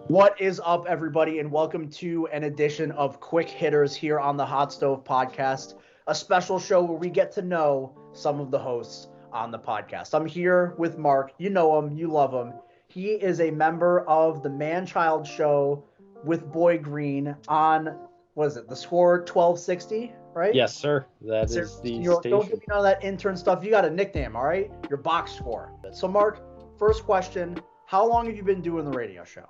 What is up, everybody, and welcome to an edition of Quick Hitters here on the Hot Stove Podcast, a special show where we get to know some of the hosts on the podcast. I'm here with Mark. You know him, you love him. He is a member of the Man-Child show with Boy Green on, what is it, the Score 1260, right? Yes, sir. That is the Don't station. give me none of that intern stuff. You got a nickname, all right? Your box score. So, Mark, first question, how long have you been doing the radio show?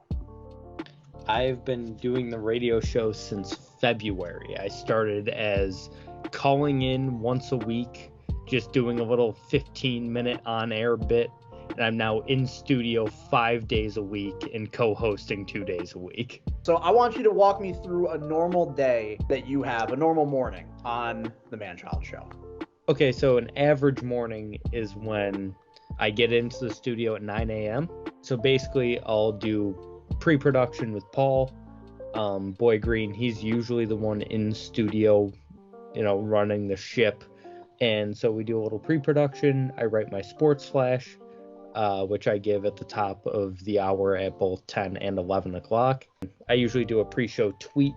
I've been doing the radio show since February. I started as calling in once a week, just doing a little 15-minute on-air bit, and I'm now in studio 5 days a week and co-hosting 2 days a week. So I want you to walk me through a normal day that you have, a normal morning on the Man-Child show. Okay, so an average morning is when I get into the studio at 9 a.m. So basically I'll do pre-production with Paul, Boy Green. He's usually the one in studio, running the ship. And so we do a little pre-production. I write my sports flash, which I give at the top of the hour at both 10 and 11 o'clock. I usually do a pre-show tweet.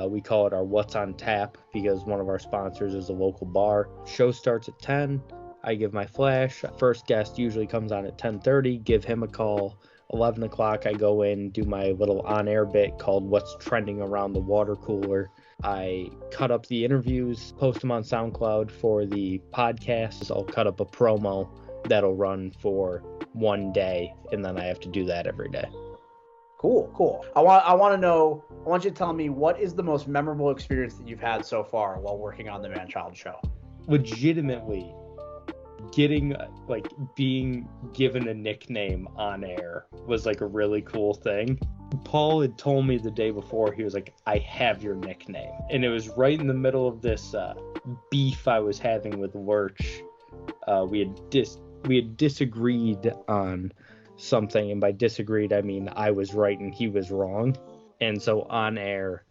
We call it our What's on Tap because one of our sponsors is a local bar. Show starts at 10. I give my flash. First guest usually comes on at 10:30. Give him a call. 11 o'clock, I go in, do my little on-air bit called What's Trending Around the Water Cooler. I cut up the interviews, post them on SoundCloud for the podcast. I'll cut up a promo that'll run for one day, and then I have to do that every day. Cool. I want you to tell me, what is the most memorable experience that you've had so far while working on the Man-Child show? Legitimately, being given a nickname on air was like a really cool thing. Paul had told me the day before, he was like, I have your nickname. And it was right in the middle of this beef I was having with Lurch. We had disagreed on something, and by disagreed I mean I was right and he was wrong. And so on air,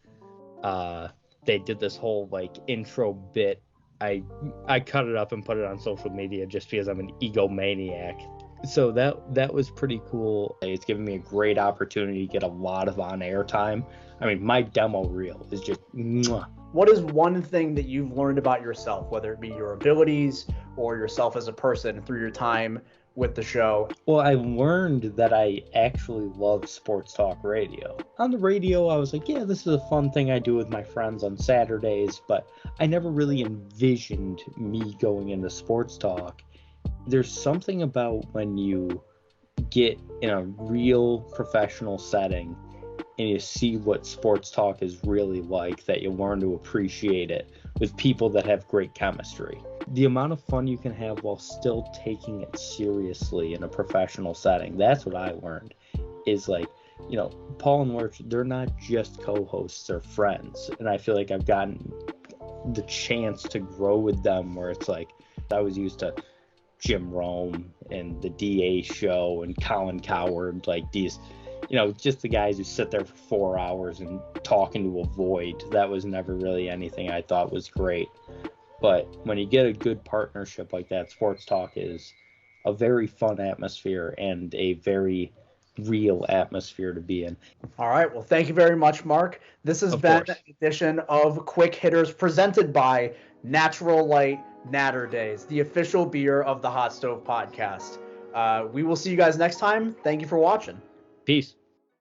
they did this whole intro bit. I cut it up and put it on social media just because I'm an egomaniac. So that was pretty cool. It's given me a great opportunity to get a lot of on-air time. I mean, my demo reel is just mwah. What is one thing that you've learned about yourself, whether it be your abilities or yourself as a person through your time with the show? Well, I learned that I actually love sports talk radio. On the radio, I was like, yeah, this is a fun thing I do with my friends on Saturdays, but I never really envisioned me going into sports talk. There's something about when you get in a real professional setting and you see what sports talk is really like, that you learn to appreciate it with people that have great chemistry. The amount of fun you can have while still taking it seriously in a professional setting, that's what I learned. Is Paul and Lurch, they're not just co-hosts, they're friends. And I feel like I've gotten the chance to grow with them, where it's like I was used to Jim Rome and the DA show and Colin Coward, these, just the guys who sit there for 4 hours and talk into a void. That was never really anything I thought was great. But when you get a good partnership like that, sports talk is a very fun atmosphere and a very real atmosphere to be in. All right. Well, thank you very much, Mark. This has been an edition of Quick Hitters presented by Natural Light Natter Days, the official beer of the Hot Stove Podcast. We will see you guys next time. Thank you for watching. Peace.